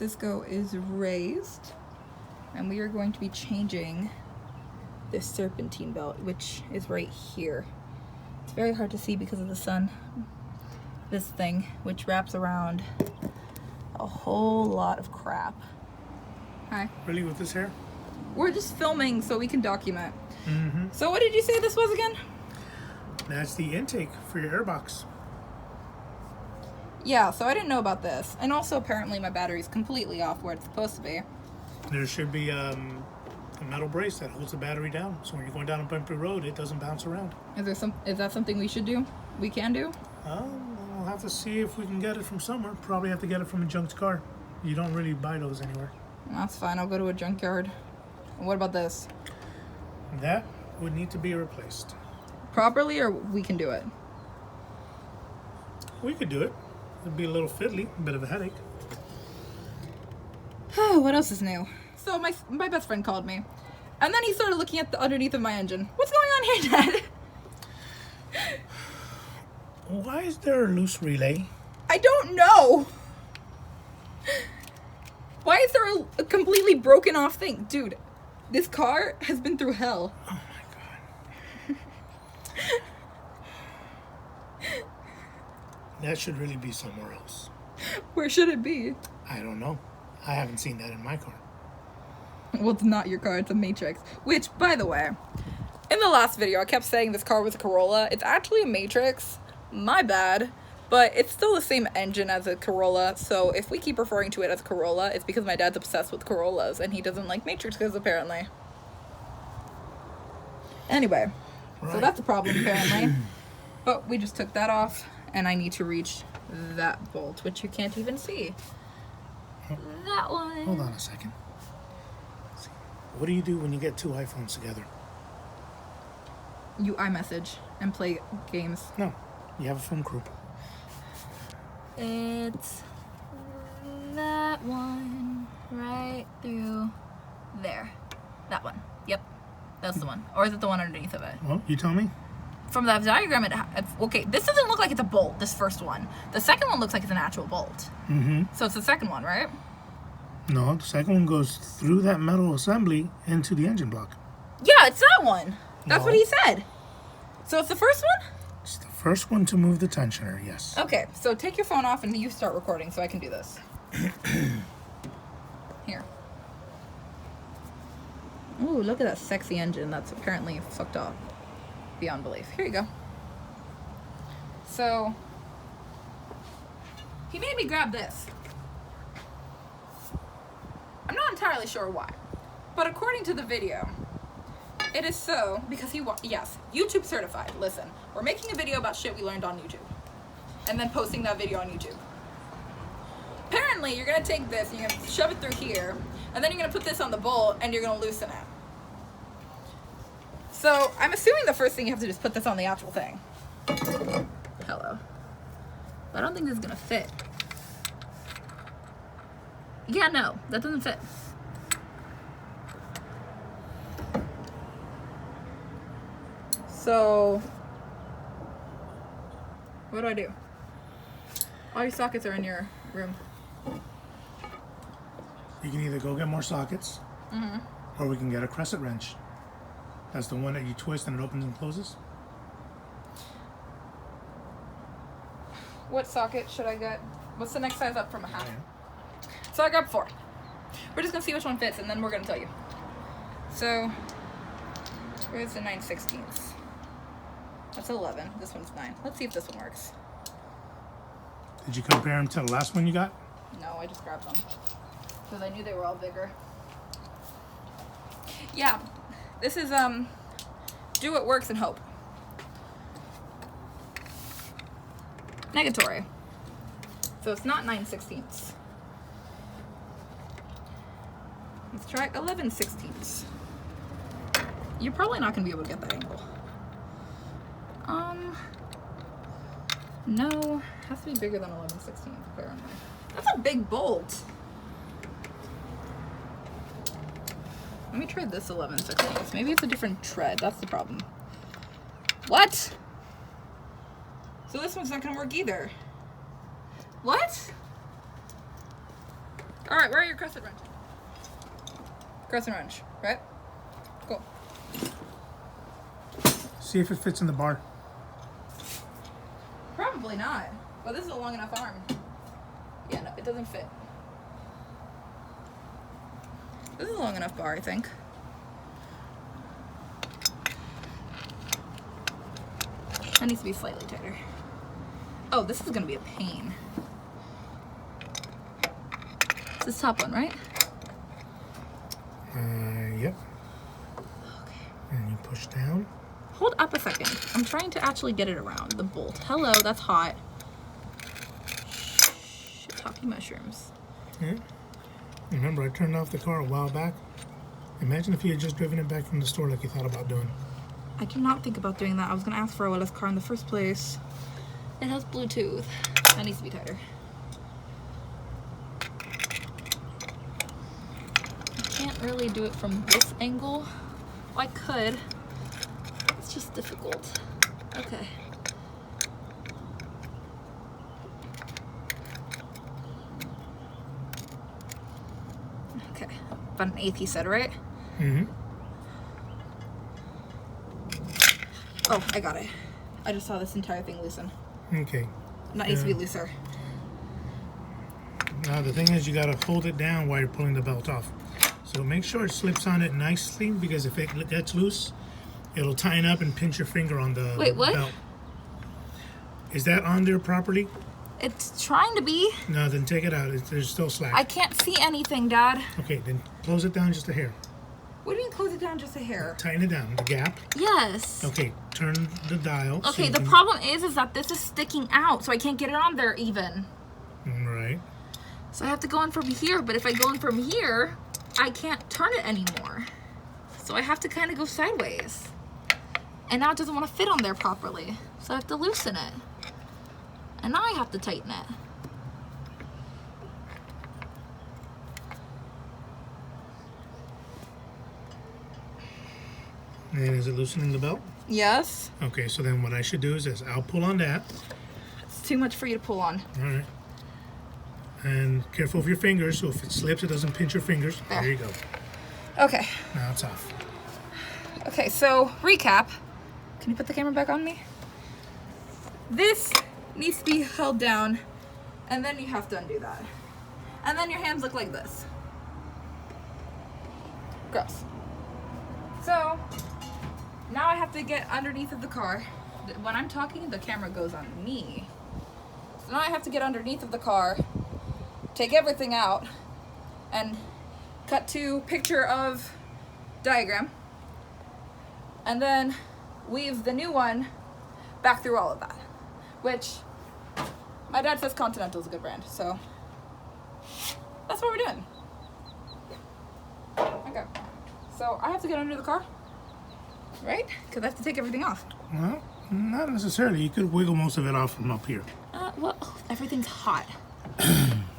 Cisco is raised, and we are going to be changing this serpentine belt, which is right here. It's very hard to see because of the sun. This thing, which wraps around a whole lot of crap. Hi. Really, with this hair? We're just filming so we can document. Mm-hmm. So what did you say this was again? That's the intake for your airbox. Yeah, so I didn't know about this. And also apparently my battery's completely off where it's supposed to be. There should be a metal brace that holds the battery down, so when you're going down a bumpy road, it doesn't bounce around. Is that something we should do? We can do? We'll have to see if we can get it from somewhere. Probably have to get it from a junked car. You don't really buy those anywhere. That's fine, I'll go to a junkyard. And what about this? That would need to be replaced. Properly, or we can do it? We could do it. It'd be a little fiddly, a bit of a headache. What else is new? So my best friend called me, and then he started looking at the underneath of my engine. What's going on here, Dad? Why is there a loose relay? I don't know. Why is there a completely broken off thing? Dude, this car has been through hell. Oh my god. That should really be somewhere else. Where should it be? I don't know. I haven't seen that in my car. Well, it's not your car, it's a Matrix. Which, by the way, in the last video, I kept saying this car was a Corolla. It's actually a Matrix. My bad. But it's still the same engine as a Corolla. So if we keep referring to it as a Corolla, it's because my dad's obsessed with Corollas and he doesn't like Matrixes, apparently. Anyway, Right. So that's a problem, apparently. But we just took that off, and I need to reach that bolt, which you can't even see. That one. Hold on a second. What do you do when you get two iPhones together? You iMessage and play games. No, you have a film group. It's that one right through there. That one. Yep. That's the one. Or is it the one underneath of it? Well, you tell me. From the diagram, okay, this doesn't look like it's a bolt, this first one. The second one looks like it's an actual bolt. Mm-hmm. So it's the second one, right? No, the second one goes through that metal assembly into the engine block. Yeah, it's that one. That's No. what he said. So it's the first one? It's the first one to move the tensioner, yes. Okay, so take your phone off and you start recording so I can do this. Here. Ooh, look at that sexy engine that's apparently fucked up beyond belief. Here you go. So, he made me grab this. I'm not entirely sure why, but according to the video, it is so because yes, YouTube certified. Listen, we're making a video about shit we learned on YouTube and then posting that video on YouTube. Apparently, you're gonna take this and you're gonna shove it through here, and then you're gonna put this on the bolt and you're gonna loosen it. So, I'm assuming the first thing you have to do is put this on the actual thing. Hello. I don't think this is gonna fit. Yeah, no, that doesn't fit. So, what do? All your sockets are in your room. You can either go get more sockets, Mm-hmm. or we can get a crescent wrench. That's the one that you twist and it opens and closes. What socket should I get? What's the next size up from a half? Yeah. So I grabbed 4. We're just gonna see which one fits and then we're gonna tell you. So, where's the 9/16? That's 11. This one's 9. Let's see if this one works. Did you compare them to the last one you got? No, I just grabbed them. Because I knew they were all bigger. Yeah, this is, do what works and hope. Negatory. So it's not 9/16. Let's try 11/16. You're probably not going to be able to get that angle. No, it has to be bigger than 11/16 apparently. That's a big bolt. Let me try this 11/16. Maybe it's a different tread. That's the problem. What? So this one's not gonna work either. What? All right, where are your crescent wrench? Crescent wrench, right? Cool. See if it fits in the bar. Probably not. Well, this is a long enough arm. Yeah, no, it doesn't fit. This is a long enough bar, I think. That needs to be slightly tighter. Oh, this is gonna be a pain. It's this top one, right? Yep. Okay. And you push down. Hold up a second. I'm trying to actually get it around the bolt. Hello, that's hot. Shiitake mushrooms. Yeah. Remember, I turned off the car a while back. Imagine if you had just driven it back from the store like you thought about doing. I did not think about doing that. I was gonna ask for a wireless car in the first place. It has Bluetooth. That needs to be tighter. I can't really do it from this angle. Well, I could. It's just difficult. Okay. Okay. About an eighth, you said, right? Mm-hmm. Oh, I got it. I just saw this entire thing loosen. Okay. That needs to be looser. Now the thing is, you gotta hold it down while you're pulling the belt off. So make sure it slips on it nicely, because if it gets loose, it'll tighten up and pinch your finger on the Wait, what? belt. Is that on there properly? It's trying to be. No, then take it out. There's still slack. I can't see anything, Dad. Okay, then close it down just a hair. What do you mean close it down just a hair? Tighten it down, the gap. Yes. Okay, turn the dial. Okay, the problem is that this is sticking out, so I can't get it on there even. Right. So I have to go in from here, but if I go in from here, I can't turn it anymore. So I have to kind of go sideways. And now it doesn't want to fit on there properly. So I have to loosen it. And now I have to tighten it. And is it loosening the belt? Yes. Okay, so then what I should do is this. I'll pull on that. It's too much for you to pull on. All right. And careful with your fingers, so if it slips, it doesn't pinch your fingers. There you go. Okay. Now it's off. Okay, so recap. Can you put the camera back on me? This needs to be held down, and then you have to undo that. And then your hands look like this. Gross. So, now I have to get underneath of the car. When I'm talking, the camera goes on me. So now I have to get underneath of the car, take everything out, and cut to picture of diagram, and then weave the new one back through all of that, which my dad says Continental is a good brand, so that's what we're doing. Okay, so I have to get under the car, right? Because I have to take everything off. Well, not necessarily. You could wiggle most of it off from up here. Well, everything's hot.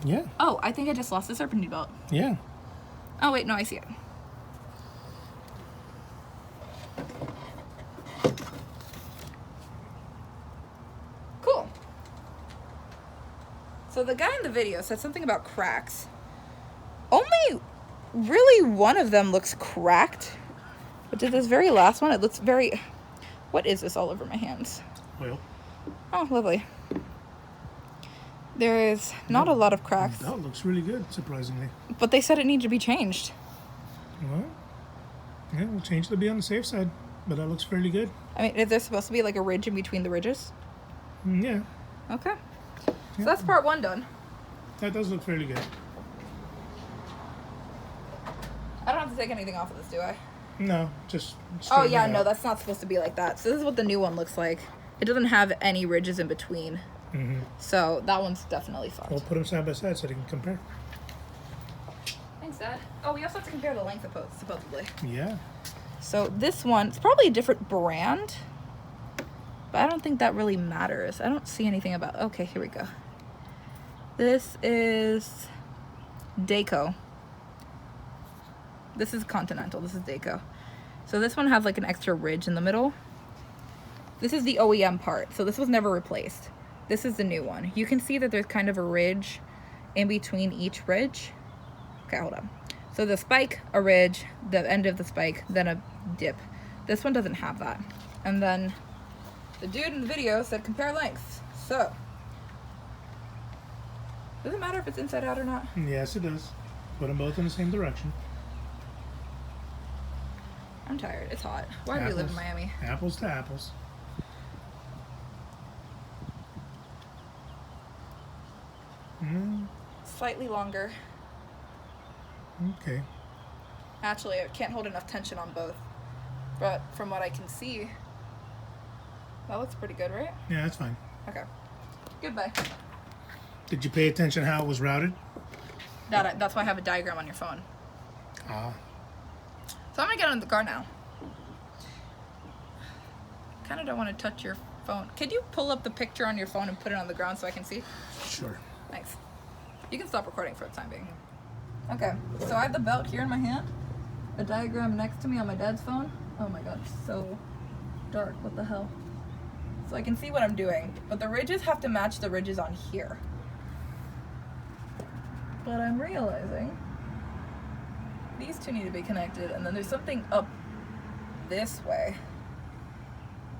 Yeah. Oh, I think I just lost the serpentine belt. Yeah. Oh wait, no, I see it. Cool. So the guy in the video said something about cracks. Only really one of them looks cracked. But to this very last one, it looks very... What is this all over my hands? Well. Oh, lovely. There is not a lot of cracks. That looks really good, surprisingly. But they said it needed to be changed. Well, yeah, we'll change it to be on the safe side. But that looks fairly good. I mean, is there supposed to be like a ridge in between the ridges? Yeah. Okay. So that's part one done. That does look fairly good. I don't have to take anything off of this, do I? No, just Oh straighten yeah, it no, out. that's not supposed to be like that. So this is what the new one looks like. It doesn't have any ridges in between. Mm-hmm. So that one's definitely fucked. We'll put them side by side so they can compare. Thanks, Dad. Oh, we also have to compare the length of posts, supposedly. Yeah. So this one, it's probably a different brand. But I don't think that really matters. I don't see anything about... Okay, here we go. This is Daco. This is Continental. This is Daco. So this one has like an extra ridge in the middle. This is the OEM part. So this was never replaced. This is the new one. You can see that there's kind of a ridge in between each ridge. Okay, hold on. So the spike, a ridge, the end of the spike, then a dip. This one doesn't have that. And then the dude in the video said compare lengths. So, does it matter if it's inside out or not? Yes, it does. Put them both in the same direction. I'm tired. It's hot. Why do we live in Miami? Apples to apples. Slightly longer. Okay. Actually, I can't hold enough tension on both. But from what I can see, that looks pretty good, right? Yeah, that's fine. Okay. Goodbye. Did you pay attention how it was routed? That's why I have a diagram on your phone. Ah. So I'm gonna get in the car now. Kind of don't want to touch your phone. Could you pull up the picture on your phone and put it on the ground so I can see? Sure. Thanks. You can stop recording for the time being. Okay, so I have the belt here in my hand, a diagram next to me on my dad's phone. Oh my god, it's so dark. What the hell? So I can see what I'm doing, but the ridges have to match the ridges on here. But I'm realizing these two need to be connected, and then there's something up this way.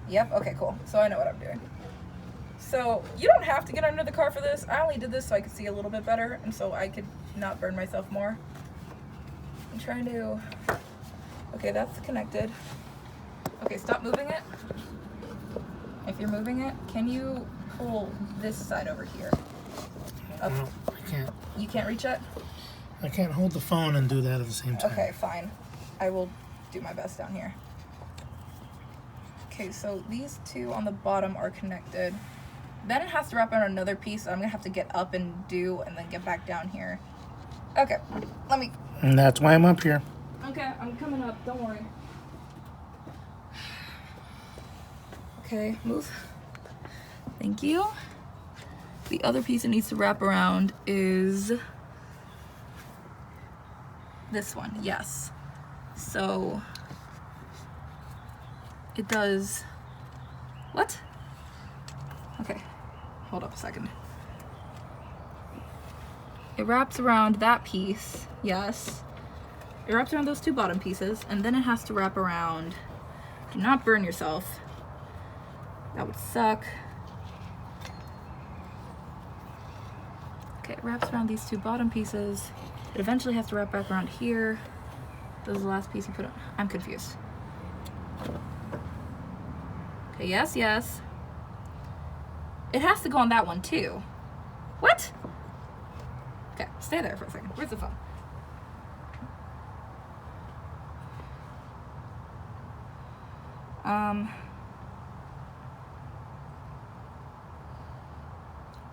Yep, okay, cool. So I know what I'm doing. So you don't have to get under the car for this. I only did this so I could see a little bit better, and so I could not burn myself more. I'm trying to... Okay, that's connected. Okay, stop moving it. If you're moving it, can you pull this side over here? Up. No, I can't. You can't reach it? I can't hold the phone and do that at the same time. Okay, fine. I will do my best down here. Okay, so these two on the bottom are connected. Then it has to wrap around another piece, so I'm gonna have to get up and do, and then get back down here. Okay, let me... And that's why I'm up here. Okay, I'm coming up, don't worry. Okay, move. Thank you. The other piece it needs to wrap around is this one, yes. So it does, what? Okay, hold up a second. It wraps around that piece, yes. It wraps around those two bottom pieces, and then it has to wrap around, do not burn yourself. That would suck. Okay, it wraps around these two bottom pieces. It eventually has to wrap back around here. This is the last piece you put on. I'm confused. Okay, yes, yes. It has to go on that one too. What? Okay, stay there for a second. Where's the phone?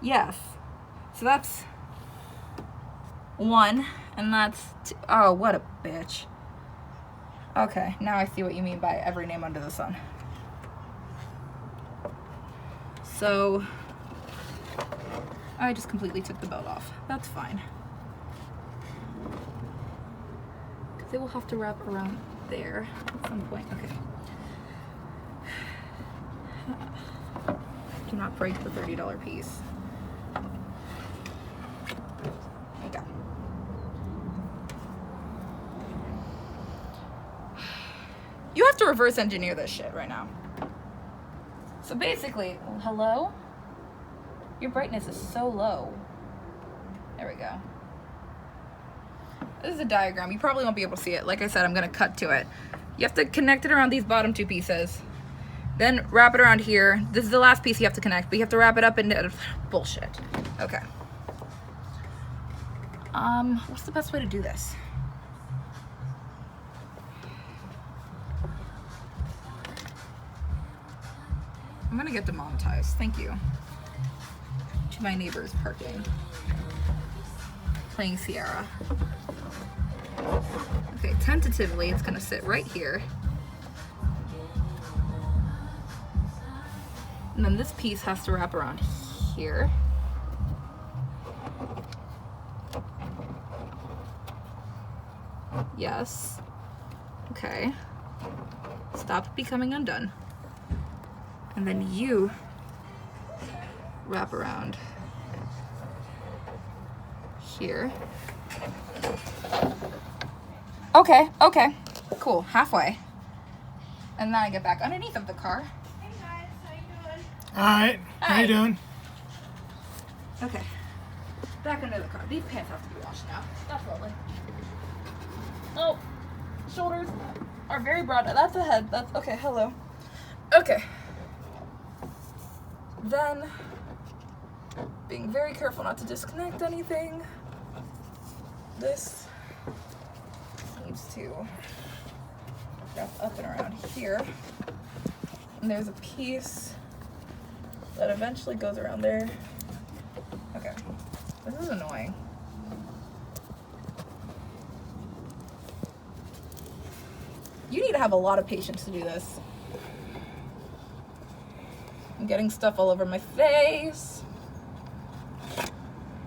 Yes. So that's one, and that's two. Oh, what a bitch. Okay, now I see what you mean by every name under the sun. So I just completely took the belt off. That's fine. Because it will have to wrap around there at some point. Okay. Do not break the $30 piece. Okay. You have to reverse engineer this shit right now. So basically, hello? Your brightness is so low. There we go. This is a diagram. You probably won't be able to see it. Like I said, I'm gonna cut to it. You have to connect it around these bottom two pieces. Then wrap it around here. This is the last piece you have to connect, but you have to wrap it up into bullshit. Okay. What's the best way to do this? I'm gonna get demonetized. Thank you. To my neighbors parking. Playing Sierra. Okay, tentatively it's gonna sit right here. And then this piece has to wrap around here. Yes. Okay. Stop becoming undone. And then you wrap around here. Okay, okay. Cool, halfway. And then I get back underneath of the car. Hey guys, how you doing? Alright, how you doing? Okay. Back under the car. These pants have to be washed now. Definitely. Oh, shoulders are very broad. That's a head. That's okay. Hello. Okay. Then, being very careful not to disconnect anything. This needs to wrap up and around here. And there's a piece that eventually goes around there. Okay. This is annoying. You need to have a lot of patience to do this. I'm getting stuff all over my face.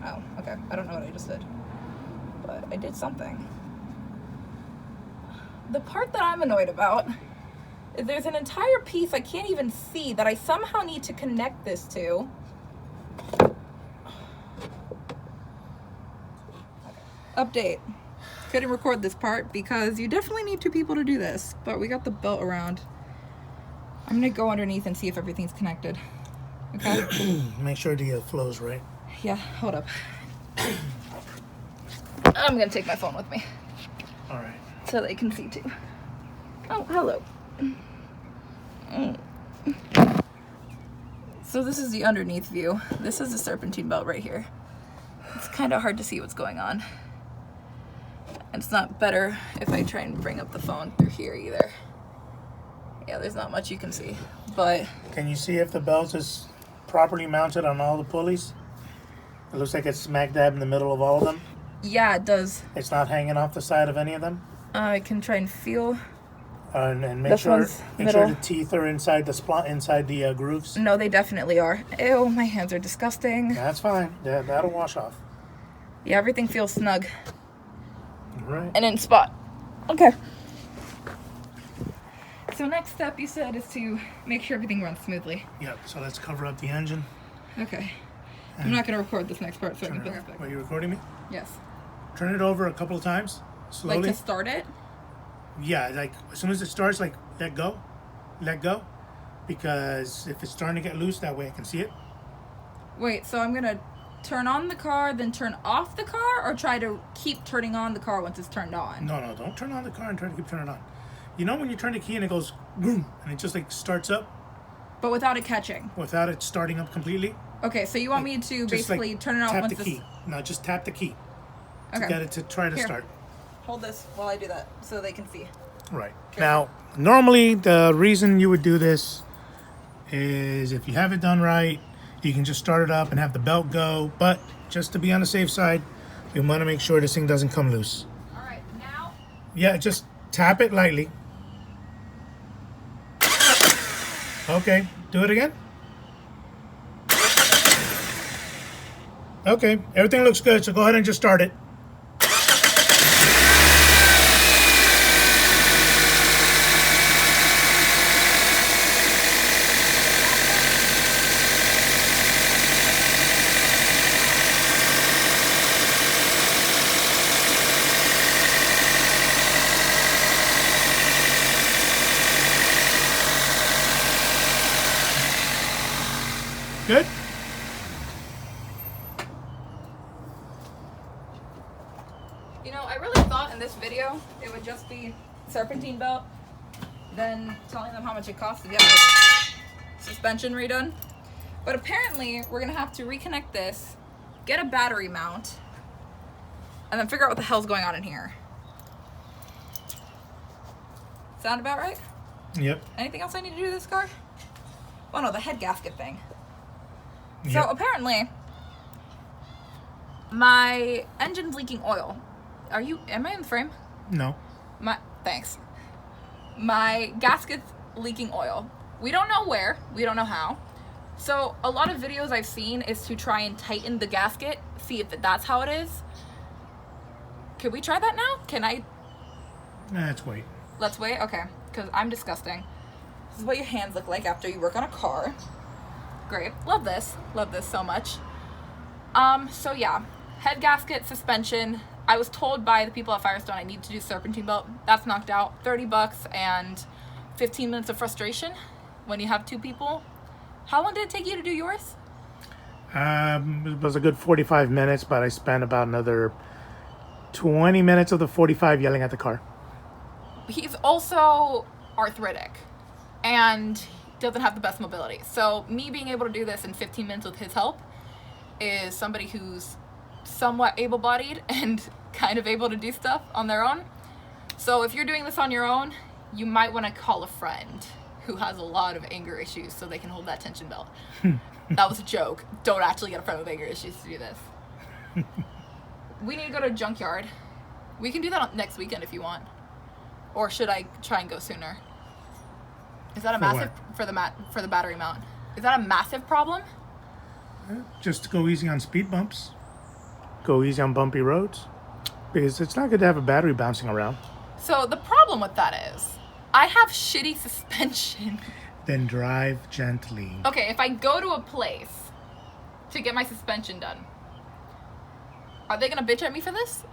Oh, okay. I don't know what I just did. But I did something. The part that I'm annoyed about is there's an entire piece I can't even see that I somehow need to connect this to. Update. Couldn't record this part because you definitely need two people to do this, but we got the belt around. I'm gonna go underneath and see if everything's connected. Okay? Make sure the flow's right. Yeah, hold up. I'm gonna take my phone with me Alright. so they can see too. Oh, hello. So this is the underneath view. This is the serpentine belt right here. It's kind of hard to see what's going on. And it's not better if I try and bring up the phone through here either. Yeah, there's not much you can see, but... Can you see if the belt is properly mounted on all the pulleys? It looks like it's smack dab in the middle of all of them. Yeah, it does. It's not hanging off the side of any of them? I can try and feel. And make This sure one's the middle. teeth are inside the grooves. No, they definitely are. Ew, my hands are disgusting. That's fine. Yeah, that'll wash off. Yeah, everything feels snug Right. and in spot. Okay. So next step you said is to make sure everything runs smoothly. Yep. So let's cover up the engine. Okay. I'm not going to record this next part so I can Turn put it this over. back. Are you recording me? Yes. Turn it over a couple of times. Slowly. Like to start it? Yeah, like as soon as it starts, like let go. Because if it's starting to get loose, that way I can see it. Wait, so I'm going to turn on the car, then turn off the car, or try to keep turning on the car once it's turned on? No, don't turn on the car and try to keep turning it on. You know when you turn the key and it goes boom and it just like starts up But without it catching? without it starting up completely? Okay, so you want me to Just, basically like, turn it off tap once the key. No, just tap the key to Okay. get it to try to Here. start. Hold this while I do that so they can see. Right. Now, normally the reason you would do this is if you have it done right, you can just start it up and have the belt go. But just to be on the safe side, you want to make sure this thing doesn't come loose. All right, now. Yeah, just tap it lightly. Okay, do it again. Okay, everything looks good, so go ahead and just start it. Good? You know, I really thought in this video it would just be serpentine belt, then telling them how much it costs to get the suspension redone. But apparently we're gonna have to reconnect this, get a battery mount, and then figure out what the hell's going on in here. Sound about right? Yep. Anything else I need to do to this car? Oh no, the head gasket thing. Yep. So apparently my engine's leaking oil. Am I in the frame? No. Thanks. My gasket's leaking oil. We don't know where, we don't know how. So a lot of videos I've seen is to try and tighten the gasket, see if that's how it is. Could we try that now? Can I? Let's wait. Let's wait? Okay, because I'm disgusting. This is what your hands look like after you work on a car. Great, love this so much. So yeah, head gasket, suspension, I was told by the people at Firestone I need to do serpentine belt. That's knocked out. $30 and 15 minutes of frustration when you have 2 people. How long did it take you to do yours? It was a good 45 minutes, but I spent about another 20 minutes of the 45 yelling at the car. He's also arthritic and doesn't have the best mobility. So me being able to do this in 15 minutes with his help is somebody who's somewhat able-bodied and kind of able to do stuff on their own. So if you're doing this on your own, you might want to call a friend who has a lot of anger issues so they can hold that tension belt. That was a joke. Don't actually get a friend with anger issues to do this. We need to go to a junkyard. We can do that next weekend if you want. Or should I try and go sooner? Is that a massive for the battery mount? Is that a massive problem? Just go easy on speed bumps. Go easy on bumpy roads. Because it's not good to have a battery bouncing around. So the problem with that is I have shitty suspension. Then drive gently. Okay, if I go to a place to get my suspension done, are they gonna bitch at me for this?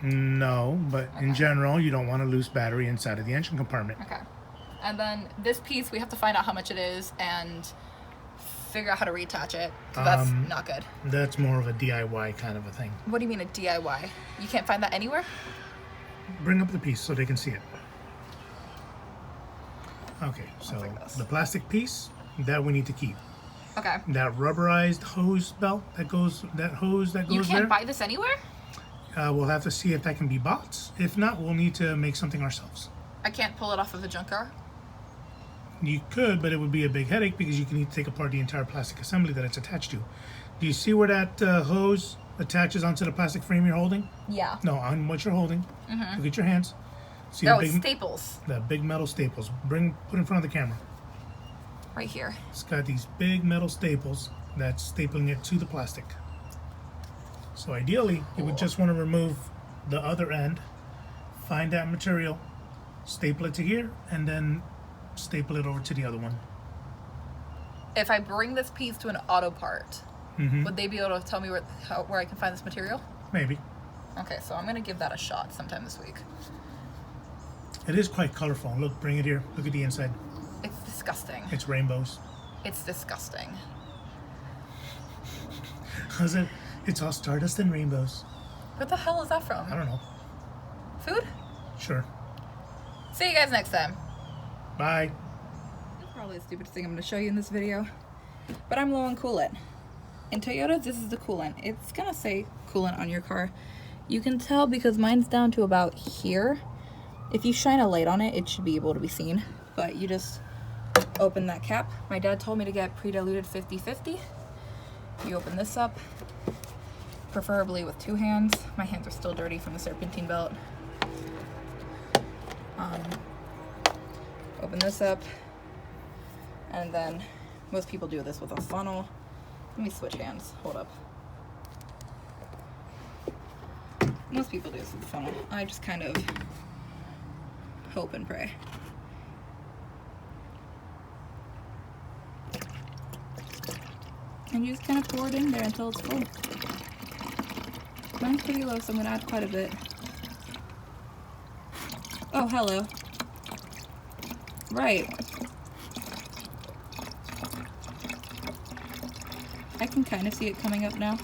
No, but in general, you don't want a loose battery inside of the engine compartment. Okay. And then this piece, we have to find out how much it is and figure out how to reattach it. 'Cause that's not good. That's more of a DIY kind of a thing. What do you mean a DIY? You can't find that anywhere? Bring up the piece so they can see it. Okay, so like this. the plastic piece, that we need to keep. Okay. That rubberized hose belt that goes, You can't buy this anywhere? We'll have to see if that can be bought. If not, we'll need to make something ourselves. I can't pull it off of the junk car? You could, but it would be a big headache because you can need to take apart the entire plastic assembly that it's attached to. Do you see where that hose attaches onto the plastic frame you're holding? Yeah. No, on what you're holding. Look at your hands. See No, the it's big, staples. the big metal staples. Put in front of the camera. Right here. It's got these big metal staples that's stapling it to the plastic. So ideally, you would just want to remove the other end, find that material, staple it to here, and then staple it over to the other one. If I bring this piece to an auto part, would they be able to tell me where I can find this material? Maybe. Okay, so I'm gonna give that a shot sometime this week. It is quite colorful. Look, bring it here. Look at the inside. It's disgusting. It's rainbows. It's disgusting. How's it? It's all stardust and rainbows. What the hell is that from? I don't know. Food? Sure. See you guys next time. Bye. It's probably the stupidest thing I'm going to show you in this video, but I'm low on coolant. In Toyotas, this is the coolant. It's going to say coolant on your car. You can tell because mine's down to about here. If you shine a light on it, it should be able to be seen, but you just open that cap. My dad told me to get pre-diluted 50-50. You open this up, preferably with 2 hands. My hands are still dirty from the serpentine belt. Open this up, and then most people do this with a funnel. Let me switch hands. Hold up. Most people do this with a funnel. I just kind of hope and pray. And you just kind of pour it in there until it's full. Mine's pretty low, so I'm going to add quite a bit. Oh, hello. Right. I can kind of see it coming up now.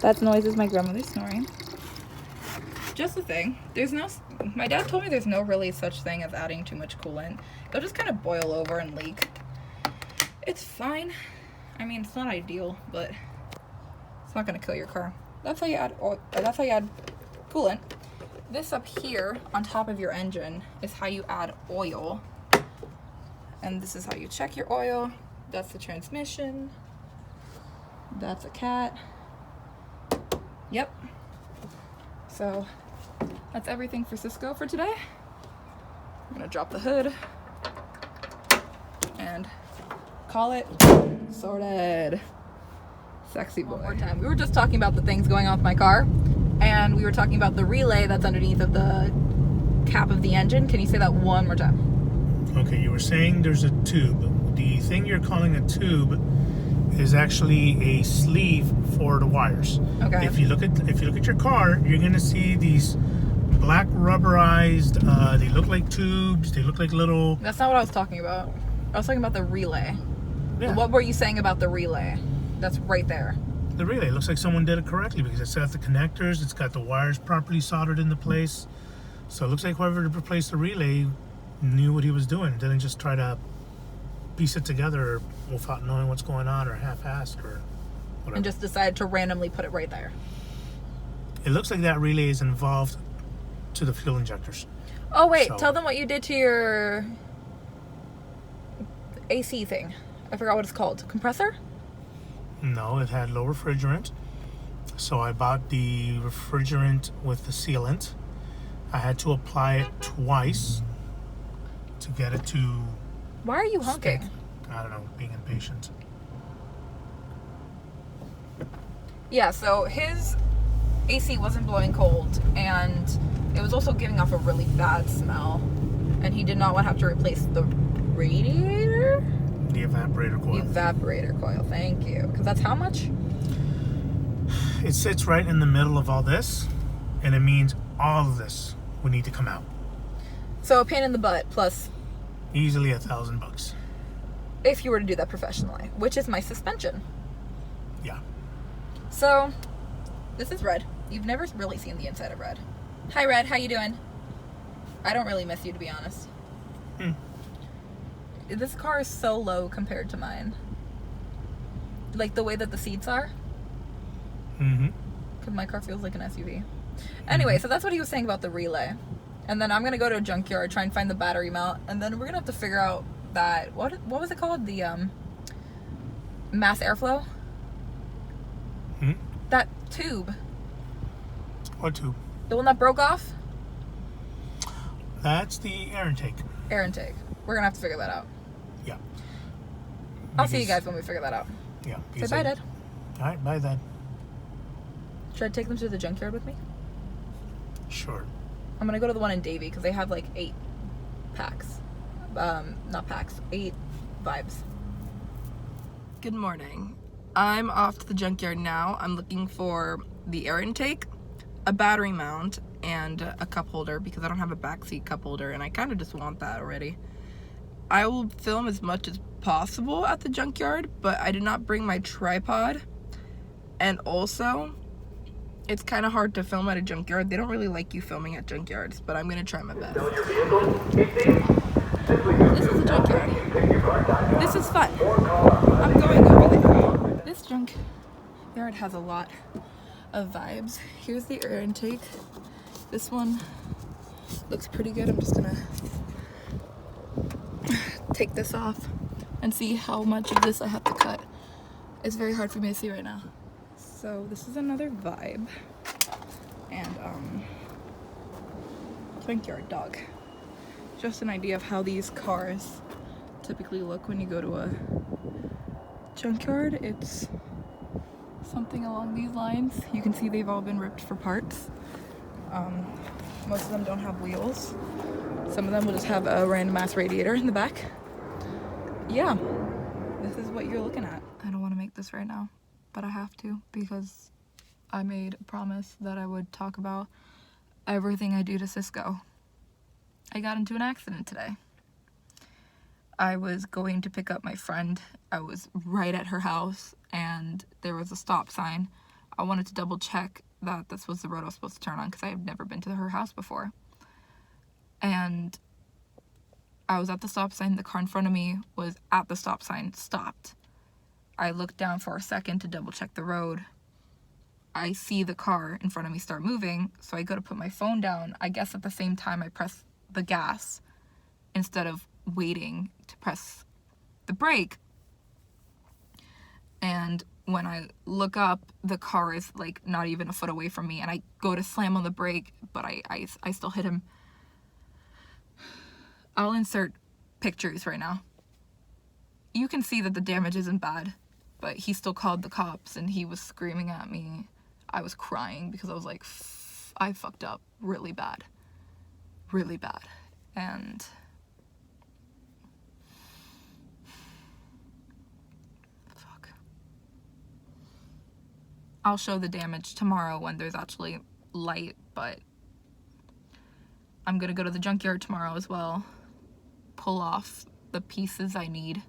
That noise is my grandmother snoring. Just the thing, my dad told me there's no really such thing as adding too much coolant. It'll just kind of boil over and leak. It's fine. I mean, it's not ideal, but it's not gonna kill your car. That's how you add oil, that's how you add coolant. This up here on top of your engine is how you add oil. And this is how you check your oil. That's the transmission. That's a cat. Yep. So that's everything for Cisco for today. I'm gonna drop the hood and call it sorted. Sexy boy. One more time. We were just talking about the things going on with my car, and we were talking about the relay that's underneath of the cap of the engine. Can you say that one more time? Okay, you were saying there's a tube the thing you're calling a tube is actually a sleeve for the wires. Okay. If you look at your car, you're gonna see these black rubberized. They look like tubes. They look like little. That's not what I was talking about. I was talking about the relay. Yeah. What were you saying about the relay? That's right there. The relay looks like someone did it correctly because it's got the connectors. It's got the wires properly soldered into place. So it looks like whoever replaced the relay knew what he was doing. Didn't just try to piece it together without knowing what's going on or half-assed or whatever. And just decided to randomly put it right there. It looks like that relay is involved to the fuel injectors. Oh wait, So- tell them what you did to your AC thing. I forgot what it's called. Compressor? No, it had low refrigerant. So I bought the refrigerant with the sealant. I had to apply it twice to get it to Why are you stick. honking? I don't know, being impatient. Yeah, so his AC wasn't blowing cold, and it was also giving off a really bad smell. And he did not want to have to replace the radiator? The evaporator coil. Evaporator coil, thank you. Because that's how much? It sits right in the middle of all this, and it means all of this would need to come out. So a pain in the butt, plus Easily $1,000. if you were to do that professionally, which is my suspension. Yeah. So, this is Red. You've never really seen the inside of Red. Hi Red, how you doing? I don't really miss you, to be honest. This car is so low compared to mine. Like the way that the seats are. Mm-hmm. Because my car feels like an SUV. Anyway, so that's what he was saying about the relay. And then I'm going to go to a junkyard, try and find the battery mount. And then we're going to have to figure out that, what was it called? The mass airflow? Hmm? That tube. What tube? The one that broke off? That's the air intake. Air intake. We're going to have to figure that out. Yeah. I'll see you Because- guys when we figure that out. Yeah. Say because bye, I- Dad. All right, bye, Dad. Should I take them to the junkyard with me? Sure. I'm gonna go to the one in Davie because they have like 8 packs. Not packs, 8 vibes. Good morning. I'm off to the junkyard now. I'm looking for the air intake, a battery mount, and a cup holder because I don't have a backseat cup holder and I kind of just want that already. I will film as much as possible at the junkyard, but I did not bring my tripod. And also, it's kind of hard to film at a junkyard. They don't really like you filming at junkyards, but I'm going to try my best. This is a junkyard. This is fun. I'm going over there. This junkyard has a lot of vibes. Here's the air intake. This one looks pretty good. I'm just going to take this off and see how much of this I have to cut. It's very hard for me to see right now. So this is another vibe, and junkyard dog. Just an idea of how these cars typically look when you go to a junkyard. It's something along these lines. You can see they've all been ripped for parts. Most of them don't have wheels. Some of them will just have a random ass radiator in the back. Yeah, this is what you're looking at. I don't want to make this right now, but I have to because I made a promise that I would talk about everything I do to Cisco. I got into an accident today. I was going to pick up my friend. I was right at her house and there was a stop sign. I wanted to double check that this was the road I was supposed to turn on because I have never been to her house before. And I was at the stop sign. The car in front of me was at the stop sign, stopped. I looked down for a second to double check the road. I see the car in front of me start moving, so I go to put my phone down. I guess at the same time I press the gas instead of waiting to press the brake. And when I look up, the car is like not even a foot away from me, and I go to slam on the brake, but I still hit him. I'll insert pictures right now. You can see that the damage isn't bad, but he still called the cops and he was screaming at me. I was crying because I was like, I fucked up really bad. Really bad. And I'll show the damage tomorrow when there's actually light, but I'm gonna go to the junkyard tomorrow as well, pull off the pieces I need,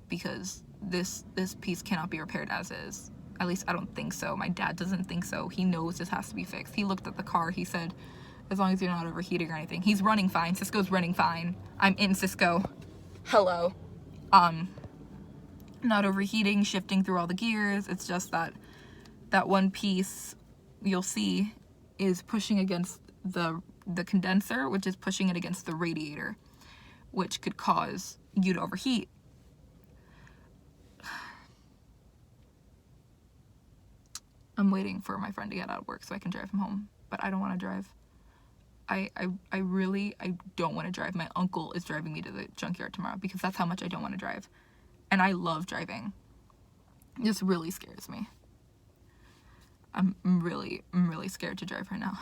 because this piece cannot be repaired as is. At least I don't think so. My dad doesn't think so. He knows this has to be fixed. He looked at the car. He said, as long as you're not overheating or anything. He's running fine. Cisco's running fine. I'm in Cisco. Hello. Not overheating, shifting through all the gears. It's just that one piece you'll see is pushing against the condenser, which is pushing it against the radiator, which could cause you to overheat. I'm waiting for my friend to get out of work so I can drive him home, but I don't want to drive. I really don't want to drive. My uncle is driving me to the junkyard tomorrow because that's how much I don't want to drive. And I love driving. This really scares me. I'm really scared to drive right now.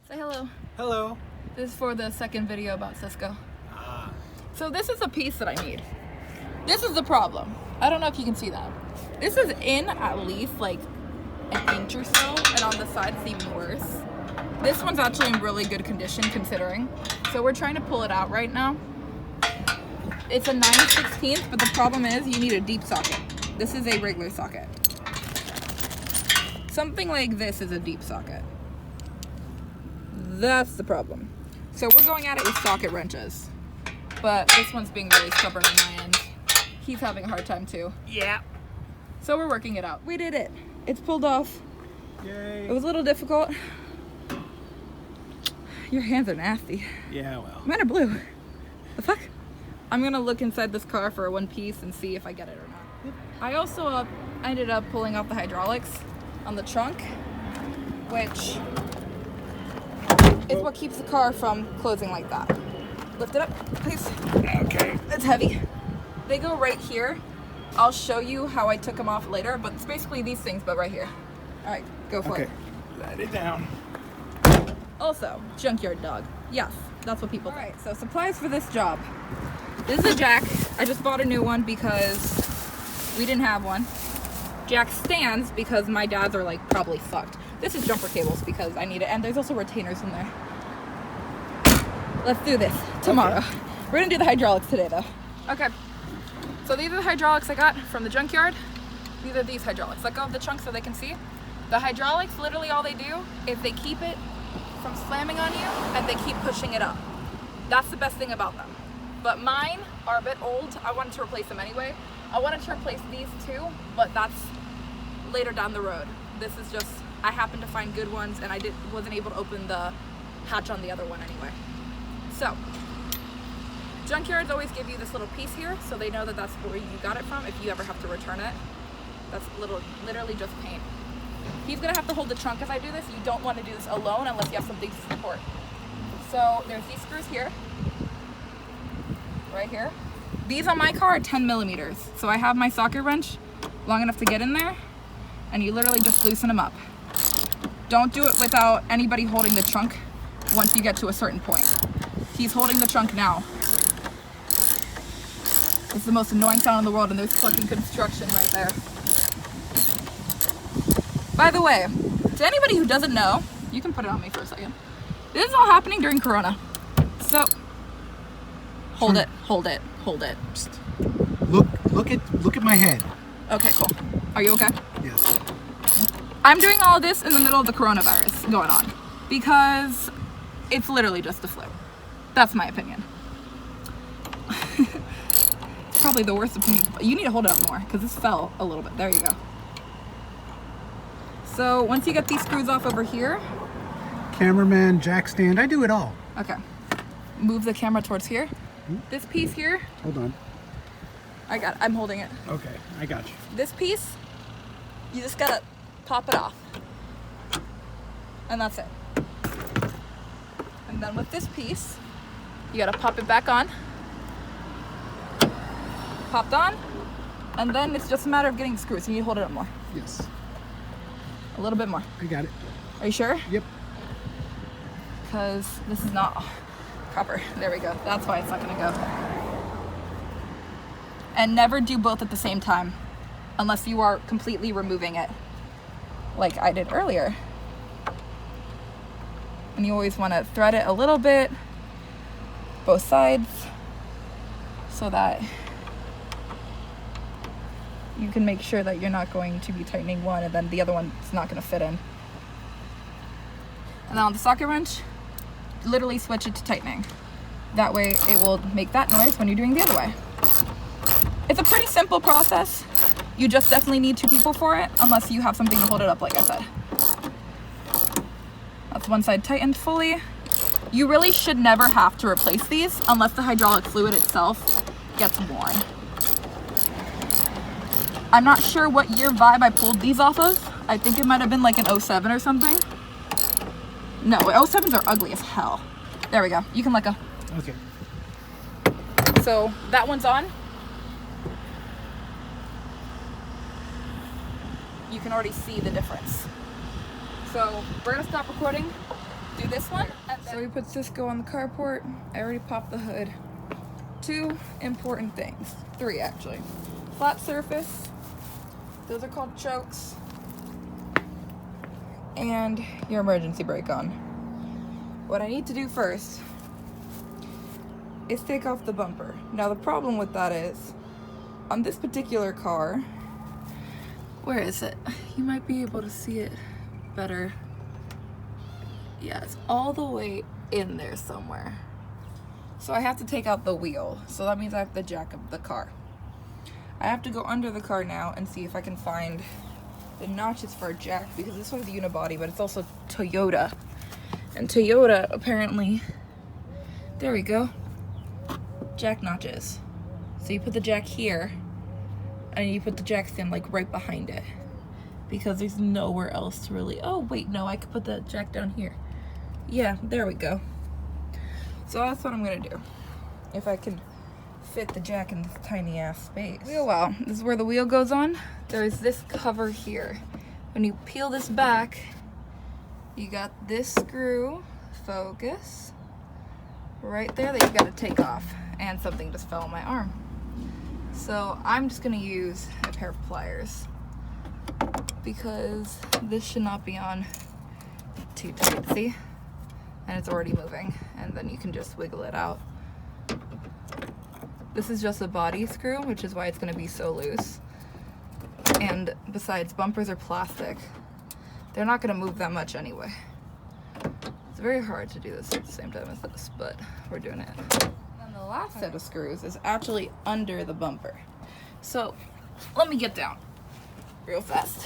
Say hello. Hello. This is for the second video about Cisco. So this is a piece that I need. This is the problem. I don't know if you can see that. This is in at least like an inch or so, and on the side it's even worse. This one's actually in really good condition considering. So we're trying to pull it out right now. It's a 9/16, but the problem is you need a deep socket. This is a regular socket. Something like this is a deep socket. That's the problem. So we're going at it with socket wrenches. But this one's being really stubborn on my end. He's having a hard time too. Yeah. So we're working it out. We did it. It's pulled off. Yay. It was a little difficult. Your hands are nasty. Yeah, well. Mine are blue. The fuck? I'm gonna look inside this car for one piece and see if I get it or not. I also ended up pulling off the hydraulics on the trunk, which is what keeps the car from closing like that. Lift it up, please. Okay. It's heavy. They go right here. I'll show you how I took them off later, but it's basically these things, but right here. All right, go for it. Let it down. Also, junkyard dog. Yes, that's what people think. All right, so supplies for this job. This is a jack. I just bought a new one because we didn't have one. Jack stands because my dad's are like probably fucked. This is jumper cables because I need it, and there's also retainers in there. Let's do this tomorrow. Okay. We're gonna do the hydraulics today though. Okay, so these are the hydraulics I got from the junkyard. These are these hydraulics. Let go of the trunk so they can see. The hydraulics, literally all they do is they keep it from slamming on you and they keep pushing it up. That's the best thing about them. But mine are a bit old. I wanted to replace them anyway. I wanted to replace these too, but that's later down the road. This is just, I happened to find good ones and I wasn't able to open the hatch on the other one anyway. So, junkyards always give you this little piece here so they know that that's where you got it from if you ever have to return it. That's literally just paint. He's gonna have to hold the trunk as I do this. You don't want to do this alone unless you have something to support. So there's these screws here, right here. These on my car are 10 millimeters. So I have my socket wrench long enough to get in there and you literally just loosen them up. Don't do it without anybody holding the trunk once you get to a certain point. He's holding the trunk now. It's the most annoying sound in the world and there's fucking construction right there. By the way, to anybody who doesn't know, you can put it on me for a second. This is all happening during Corona. So, hold it. Just look at my head. Okay, cool. Are you okay? Yes. I'm doing all this in the middle of the coronavirus going on because it's literally just a flu. That's my opinion. It's probably the worst opinion. You need to hold it up more because this fell a little bit. There you go. So once you get these screws off over here. Cameraman, jack stand, I do it all. Okay. Move the camera towards here. This piece here. Hold on. I'm holding it. Okay, I got you. This piece, you just gotta pop it off. And that's it. And then with this piece, you gotta pop it back on. Popped on. And then it's just a matter of getting the screws. You need to hold it up more. Yes. A little bit more. I got it. Are you sure? Yep. Because this is not proper. There we go. That's why it's not gonna go. And never do both at the same time. unless you are completely removing it like I did earlier. And you always want to thread it a little bit, both sides, so that you can make sure that you're not going to be tightening one and then the other one's not going to fit in. And then on the socket wrench, literally switch it to tightening. That way it will make that noise when you're doing the other way. It's a pretty simple process. You just definitely need 2 people for it, unless you have something to hold it up, like I said. That's one side tightened fully. You really should never have to replace these unless the hydraulic fluid itself gets worn. I'm not sure what year Vibe I pulled these off of. I think it might have been like an 07 or something. No, 07s are ugly as hell. There we go. You can let go. Okay. So that one's on. You can already see the difference. So we're gonna stop recording, do this one. So we put Cisco on the carport. I already popped the hood. 2 important things, 3 actually. Flat surface, those are called chokes, and your emergency brake on. What I need to do first is take off the bumper. Now the problem with that is, on this particular car, where is it? You might be able to see it better. Yeah, it's all the way in there somewhere. So I have to take out the wheel. So that means I have to jack up the car. I have to go under the car now and see if I can find the notches for a jack, because this one's unibody, but it's also Toyota. And Toyota apparently, there we go, jack notches. So you put the jack here, and you put the jack stand like right behind it, because there's nowhere else to really, oh wait, no, I could put the jack down here. Yeah, there we go. So that's what I'm gonna do, if I can fit the jack in this tiny ass space. Wheel well, this is where the wheel goes on. There's this cover here. When you peel this back, you got this screw, focus, right there that you gotta take off, and something just fell on my arm. So I'm just gonna use a pair of pliers, because this should not be on too tight, see? And it's already moving, and then you can just wiggle it out. This is just a body screw, which is why it's gonna be so loose. And besides, bumpers are plastic. They're not gonna move that much anyway. It's very hard to do this at the same time as this, but we're doing it. And the last set of screws is actually under the bumper. So let me get down real fast.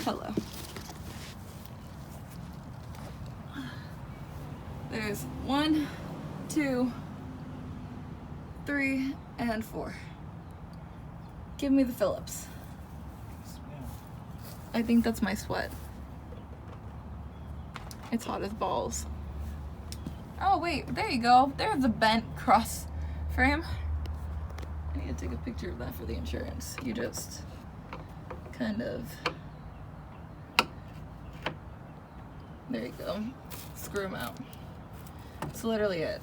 Hello. There's 1, 2, 3, and 4. Give me the Phillips. I think that's my sweat. It's hot as balls. Oh wait, there you go. There's a bent cross frame. I need to take a picture of that for the insurance. You just kind of, there you go. Screw them out. That's literally it.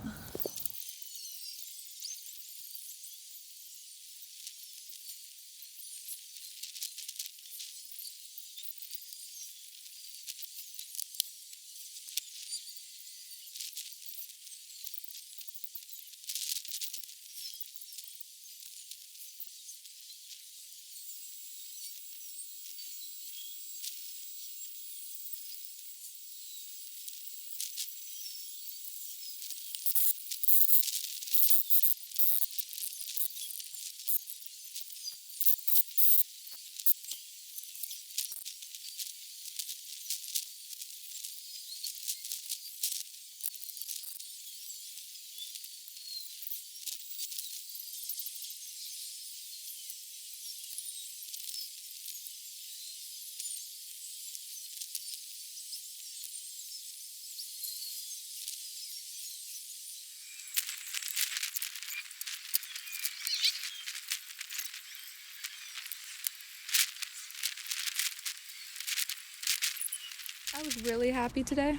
I was really happy today.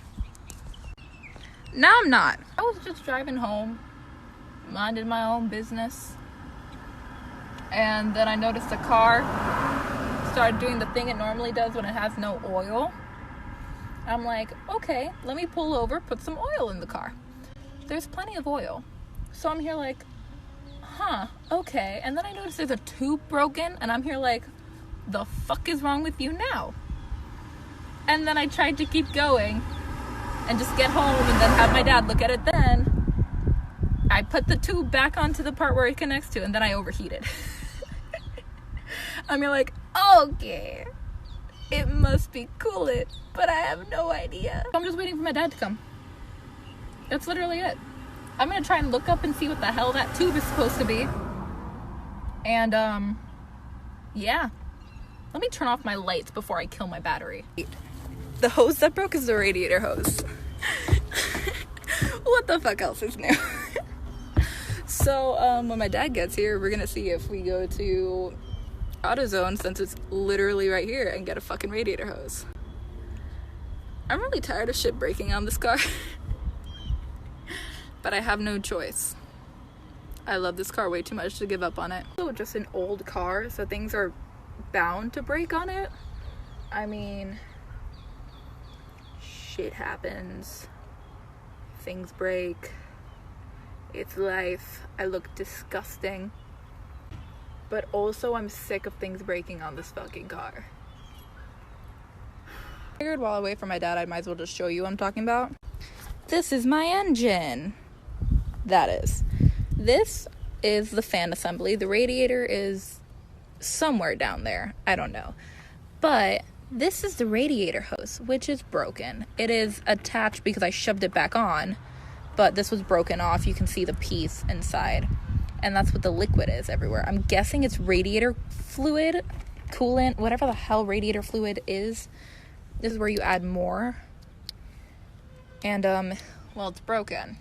Now I'm not. I was just driving home, minding my own business, and then I noticed a car started doing the thing it normally does when it has no oil. I'm like, okay, let me pull over, put some oil in the car. There's plenty of oil. So I'm here like, okay. And then I notice there's a tube broken, and I'm here like, the fuck is wrong with you now? And then I tried to keep going and just get home and then have my dad look at it then. I put the tube back onto the part where it connects to, and then I overheated. I'm here like, okay, it must be coolant, but I have no idea. I'm just waiting for my dad to come. That's literally it. I'm gonna try and look up and see what the hell that tube is supposed to be. And, yeah. Let me turn off my lights before I kill my battery. The hose that broke is the radiator hose. What the fuck else is new? So, when my dad gets here, we're gonna see if we go to AutoZone, since it's literally right here, and get a fucking radiator hose. I'm really tired of shit breaking on this car. But I have no choice. I love this car way too much to give up on it. It's just an old car, so things are bound to break on it. I mean, shit happens. Things break. It's life. I look disgusting. But also I'm sick of things breaking on this fucking car. I figured while away from my dad, I might as well just show you what I'm talking about. This is my engine. That is. This is the fan assembly. The radiator is somewhere down there. I don't know. But this is the radiator hose, which is broken. It is attached because I shoved it back on, but this was broken off. You can see the piece inside. And that's what the liquid is everywhere. I'm guessing it's radiator fluid, coolant, whatever the hell radiator fluid is. This is where you add more. And, well, it's broken.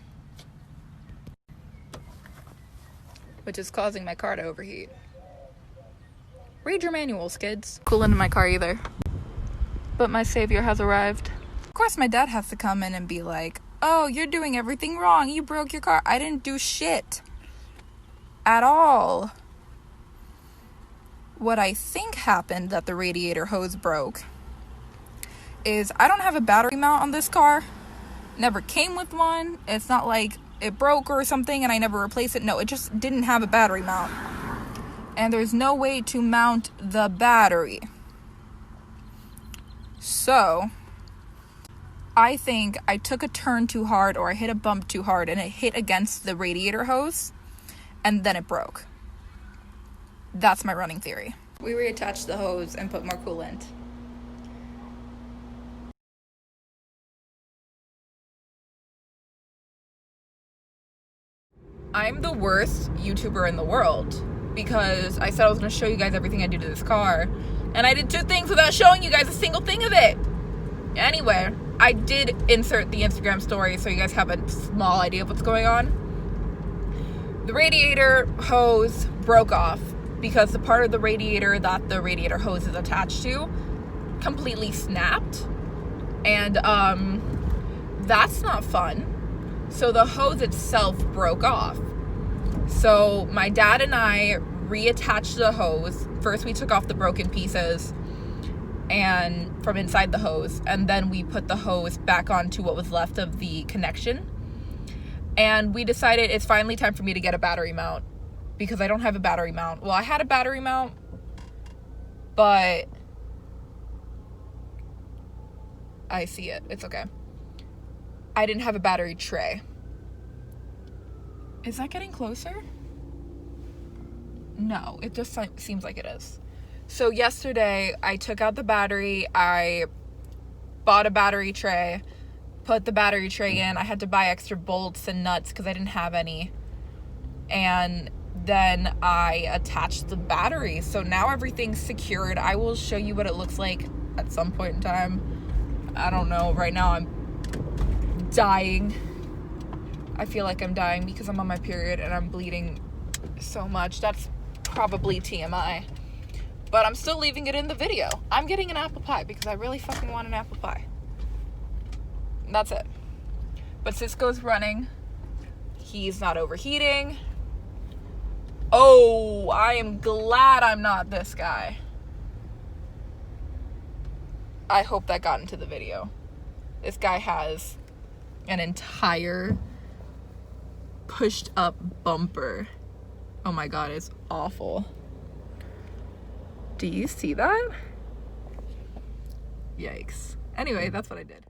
Which is causing my car to overheat. Read your manuals, kids. Coolant in my car either. But my savior has arrived. Of course, my dad has to come in and be like, oh, you're doing everything wrong. You broke your car. I didn't do shit. At all. What I think happened that the radiator hose broke is I don't have a battery mount on this car. Never came with one. It's not like it broke or something and I never replaced it. No, it just didn't have a battery mount. And there's no way to mount the battery. So, I think I took a turn too hard or I hit a bump too hard and it hit against the radiator hose and then it broke. That's my running theory. We reattached the hose and put more coolant. I'm the worst YouTuber in the world because I said I was going to show you guys everything I do to this car, and I did 2 things without showing you guys a single thing of it. Anyway, I did insert the Instagram story so you guys have a small idea of what's going on. The radiator hose broke off because the part of the radiator that the radiator hose is attached to completely snapped, and that's not fun. So the hose itself broke off. So my dad and I reattached the hose. First we took off the broken pieces and from inside the hose, and then we put the hose back onto what was left of the connection. And we decided it's finally time for me to get a battery mount because I don't have a battery mount. Well, I had a battery mount, but I see it. It's okay. I didn't have a battery tray. Is that getting closer? No, it just seems like it is. So yesterday, I took out the battery. I bought a battery tray, put the battery tray in. I had to buy extra bolts and nuts because I didn't have any. And then I attached the battery. So now everything's secured. I will show you what it looks like at some point in time. I don't know. Right now, I'm dying. I feel like I'm dying because I'm on my period and I'm bleeding so much. That's probably TMI. But I'm still leaving it in the video. I'm getting an apple pie because I really fucking want an apple pie. That's it. But Cisco's running. He's not overheating. Oh, I am glad I'm not this guy. I hope that got into the video. This guy has an entire pushed up bumper. Oh my god, it's awful. Do you see that? Yikes. Anyway, that's what I did.